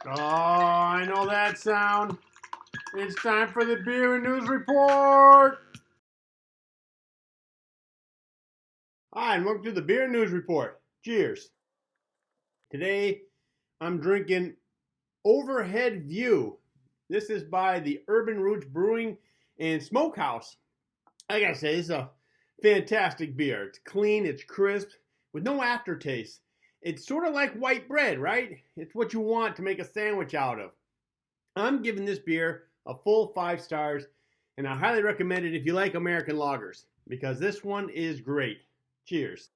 Oh, I know that sound. It's time for the Beer and News Report. Hi, and welcome to the Beer and News Report. Cheers. Today, I'm drinking Overhead View. This is by the Urban Roots Brewing and Smokehouse. I gotta say, this is a fantastic beer. It's clean, it's crisp, with no aftertaste. It's sort of like white bread, right? It's what you want to make a sandwich out of. I'm giving this beer a full 5 stars, and I highly recommend it if you like American lagers, because this one is great. Cheers.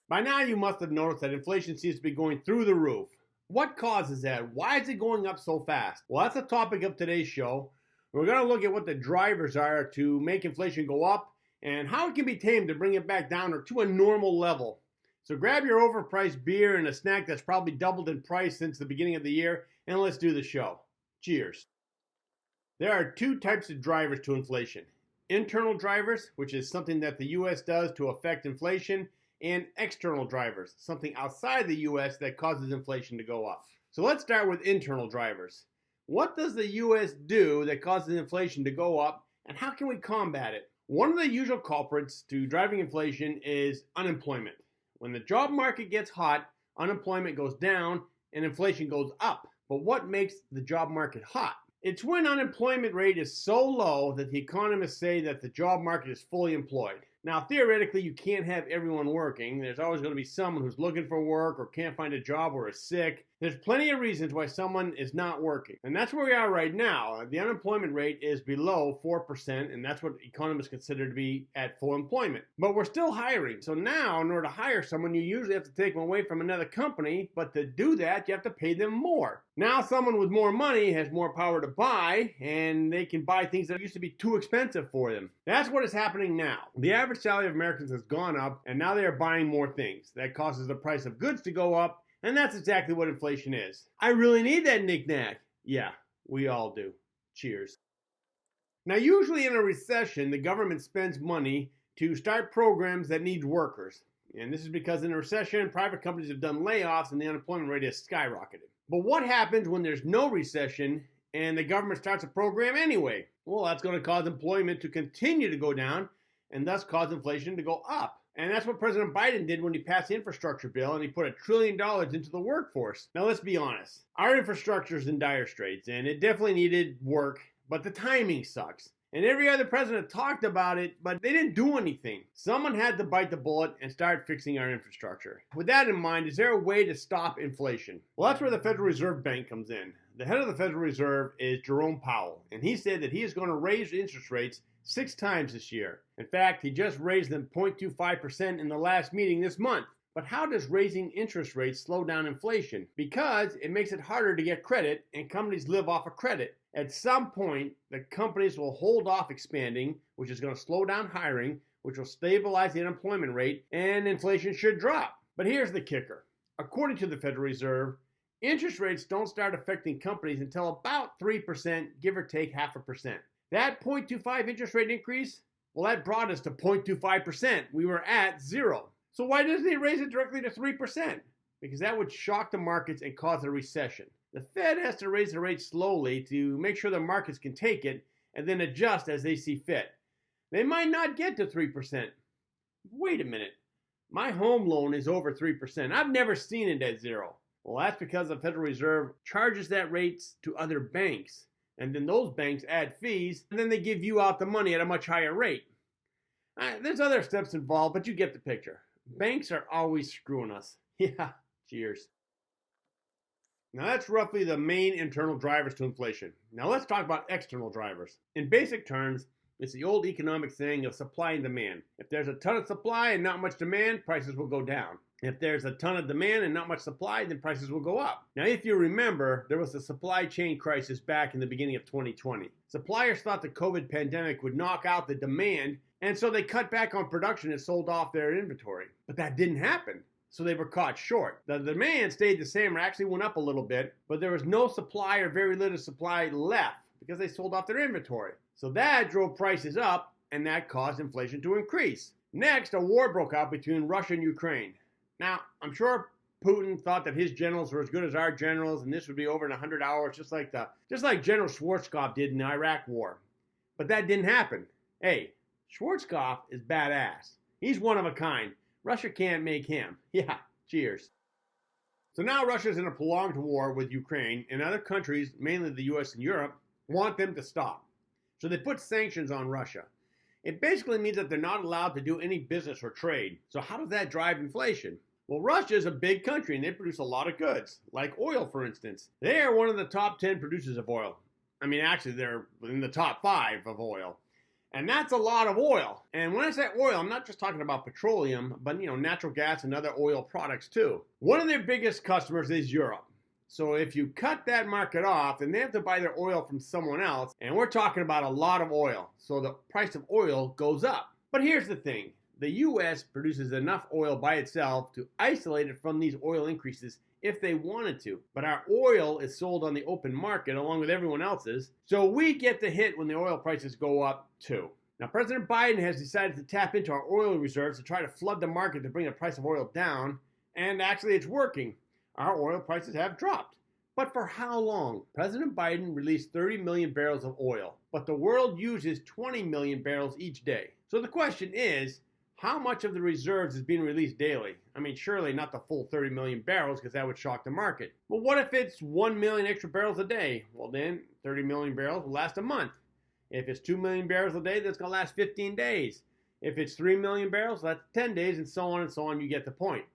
By now you must have noticed that inflation seems to be going through the roof. What causes that? Why is it going up so fast? Well, that's the topic of today's show. We're going to look at what the drivers are to make inflation go up and how it can be tamed to bring it back down or to a normal level. So grab your overpriced beer and a snack that's probably doubled in price since the beginning of the year, and let's do the show. Cheers. There are 2 types of drivers to inflation. Internal drivers, which is something that the U.S. does to affect inflation, and external drivers, something outside the U.S. that causes inflation to go up. So let's start with internal drivers. What does the U.S. do that causes inflation to go up, and how can we combat it? One of the usual culprits to driving inflation is unemployment. When the job market gets hot, unemployment goes down and inflation goes up. But what makes the job market hot? It's when unemployment rate is so low that the economists say that the job market is fully employed. Now, theoretically, you can't have everyone working. There's always going to be someone who's looking for work or can't find a job or is sick. There's plenty of reasons why someone is not working. And that's where we are right now. The unemployment rate is below 4%, and that's what economists consider to be at full employment. But we're still hiring. So now, in order to hire someone, you usually have to take them away from another company. But to do that, you have to pay them more. Now, someone with more money has more power to buy, and they can buy things that used to be too expensive for them. That's what is happening now. The average salary of Americans has gone up, and now they are buying more things. That causes the price of goods to go up, and that's exactly what inflation is. I really need that knick-knack. Yeah, we all do. Cheers. Now, usually in a recession, the government spends money to start programs that need workers. And this is because in a recession, private companies have done layoffs and the unemployment rate has skyrocketed. But what happens when there's no recession and the government starts a program anyway? Well, that's going to cause employment to continue to go down and thus cause inflation to go up. And that's what President Biden did when he passed the infrastructure bill and he put $1 trillion into the workforce. Now, let's be honest. Our infrastructure is in dire straits and it definitely needed work, but the timing sucks. And every other president talked about it, but they didn't do anything. Someone had to bite the bullet and start fixing our infrastructure. With that in mind, is there a way to stop inflation? Well, that's where the Federal Reserve Bank comes in. The head of the Federal Reserve is Jerome Powell, and he said that he is going to raise interest rates 6 times this year. In fact, he just raised them 0.25% in the last meeting this month. But how does raising interest rates slow down inflation? Because it makes it harder to get credit, and companies live off of credit. At some point, the companies will hold off expanding, which is going to slow down hiring, which will stabilize the unemployment rate, and inflation should drop. But here's the kicker. According to the Federal Reserve, interest rates don't start affecting companies until about 3%, give or take 0.5%. That 0.25 interest rate increase, well, that brought us to 0.25%. We were at 0. So why doesn't he raise it directly to 3%? Because that would shock the markets and cause a recession. The Fed has to raise the rate slowly to make sure the markets can take it and then adjust as they see fit. They might not get to 3%. Wait a minute. My home loan is over 3%. I've never seen it at 0. Well, that's because the Federal Reserve charges that rate to other banks. And then those banks add fees, and then they give you out the money at a much higher rate. There's other steps involved, but you get the picture. Banks are always screwing us. Yeah, cheers. Now that's roughly the main internal drivers to inflation. Now let's talk about external drivers. In basic terms, it's the old economic saying of supply and demand. If there's a ton of supply and not much demand, prices will go down. If there's a ton of demand and not much supply, then prices will go up. Now, if you remember, there was a supply chain crisis back in the beginning of 2020. Suppliers thought the COVID pandemic would knock out the demand, and so they cut back on production and sold off their inventory. But that didn't happen, so they were caught short. The demand stayed the same or actually went up a little bit, but there was no supply or very little supply left because they sold off their inventory. So that drove prices up, and that caused inflation to increase. Next, a war broke out between Russia and Ukraine. Now, I'm sure Putin thought that his generals were as good as our generals, and this would be over in 100 hours, just like General Schwarzkopf did in the Iraq War. But that didn't happen. Hey, Schwarzkopf is badass. He's one of a kind. Russia can't make him. Yeah, cheers. So now Russia's in a prolonged war with Ukraine, and other countries, mainly the US and Europe, want them to stop. So they put sanctions on Russia. It basically means that they're not allowed to do any business or trade. So how does that drive inflation? Well, Russia is a big country and they produce a lot of goods, like oil, for instance. They are one of the top 10 producers of oil. I mean, actually, they're in the top 5 of oil. And that's a lot of oil. And when I say oil, I'm not just talking about petroleum, but natural gas and other oil products too. One of their biggest customers is Europe. So if you cut that market off, then they have to buy their oil from someone else. And we're talking about a lot of oil. So the price of oil goes up. But here's the thing. The US produces enough oil by itself to isolate it from these oil increases if they wanted to. But our oil is sold on the open market along with everyone else's, so we get the hit when the oil prices go up too. Now, President Biden has decided to tap into our oil reserves to try to flood the market to bring the price of oil down, and actually it's working. Our oil prices have dropped. But for how long? President Biden released 30 million barrels of oil, but the world uses 20 million barrels each day. So the question is, how much of the reserves is being released daily? I mean, surely not the full 30 million barrels because that would shock the market. But what if it's 1 million extra barrels a day? Well, then 30 million barrels will last a month. If it's 2 million barrels a day, that's going to last 15 days. If it's 3 million barrels, that's 10 days, and so on and so on. You get the point.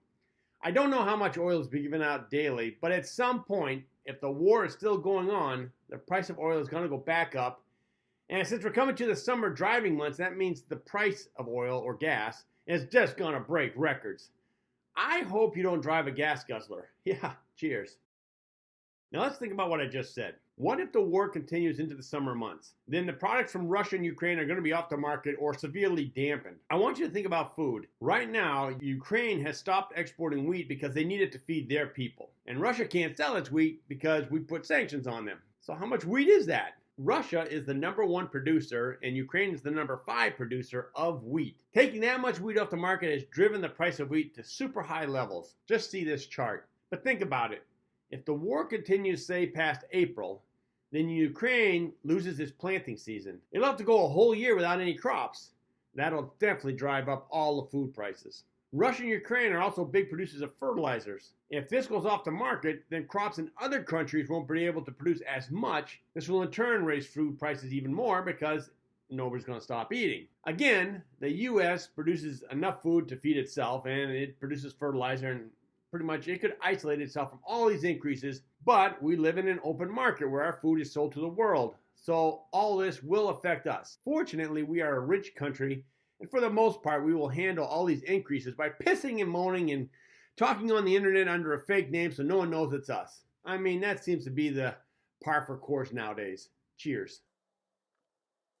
I don't know how much oil is being given out daily, but at some point, if the war is still going on, the price of oil is going to go back up. And since we're coming to the summer driving months, that means the price of oil or gas is just going to break records. I hope you don't drive a gas guzzler. Yeah, cheers. Now let's think about what I just said. What if the war continues into the summer months? Then the products from Russia and Ukraine are going to be off the market or severely dampened. I want you to think about food. Right now, Ukraine has stopped exporting wheat because they need it to feed their people. And Russia can't sell its wheat because we put sanctions on them. So how much wheat is that? Russia is the #1 producer and Ukraine is the #5 producer of wheat. Taking that much wheat off the market has driven the price of wheat to super high levels. Just see this chart. But think about it. If the war continues, say, past April, then Ukraine loses its planting season. It'll have to go a whole year without any crops. That'll definitely drive up all the food prices. Russia and Ukraine are also big producers of fertilizers. If this goes off the market, then crops in other countries won't be able to produce as much. This will in turn raise food prices even more because nobody's going to stop eating. Again, the US produces enough food to feed itself, and it produces fertilizer, and pretty much it could isolate itself from all these increases, but we live in an open market where our food is sold to the world. So all this will affect us. Fortunately, we are a rich country, and for the most part, we will handle all these increases by pissing and moaning and talking on the internet under a fake name so no one knows it's us. I mean, that seems to be the par for course nowadays. Cheers.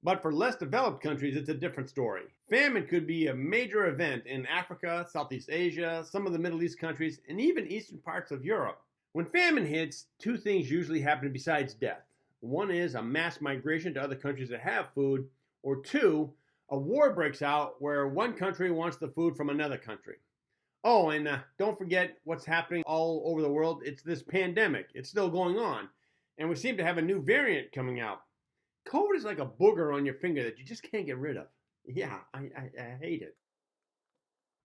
But for less developed countries, it's a different story. Famine could be a major event in Africa, Southeast Asia, some of the Middle East countries, and even eastern parts of Europe. When famine hits, two things usually happen besides death. One is a mass migration to other countries that have food, or two, a war breaks out where one country wants the food from another country. Oh, and don't forget what's happening all over the world. It's this pandemic. It's still going on. And we seem to have a new variant coming out. COVID is like a booger on your finger that you just can't get rid of. Yeah, I hate it.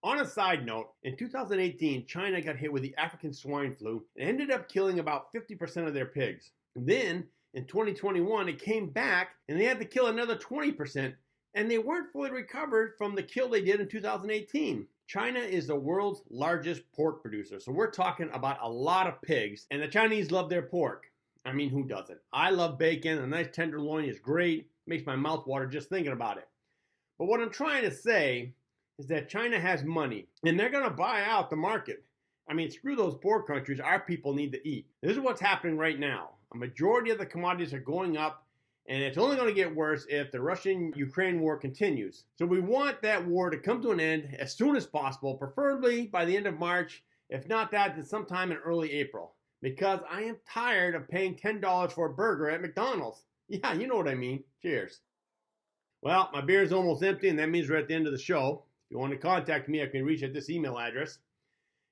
On a side note, in 2018, China got hit with the African swine flu and ended up killing about 50% of their pigs. Then, in 2021, it came back and they had to kill another 20%, and they weren't fully recovered from the kill they did in 2018. China is the world's largest pork producer, so we're talking about a lot of pigs, and the Chinese love their pork. I mean, who doesn't? I love bacon. A nice tenderloin is great. Makes my mouth water just thinking about it. But what I'm trying to say is that China has money, and they're going to buy out the market. I mean, screw those poor countries. Our people need to eat. This is what's happening right now. A majority of the commodities are going up, and it's only going to get worse if the Russian-Ukraine war continues. So we want that war to come to an end as soon as possible, preferably by the end of March. If not that, then sometime in early April. Because I am tired of paying $10 for a burger at McDonald's. Yeah, you know what I mean. Cheers. Well, my beer is almost empty, and that means we're at the end of the show. If you want to contact me, I can reach at this email address.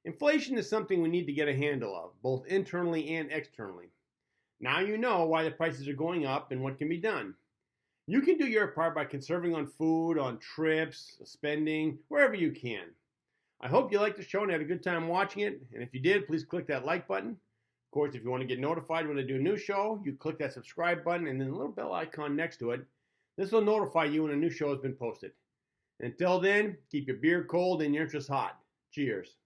Inflation is something we need to get a handle of, both internally and externally. Now you know why the prices are going up and what can be done. You can do your part by conserving on food, on trips, spending, wherever you can. I hope you liked the show and had a good time watching it. And if you did, please click that like button. Of course, if you want to get notified when I do a new show, you click that subscribe button and then the little bell icon next to it. This will notify you when a new show has been posted. Until then, keep your beer cold and your interests hot. Cheers.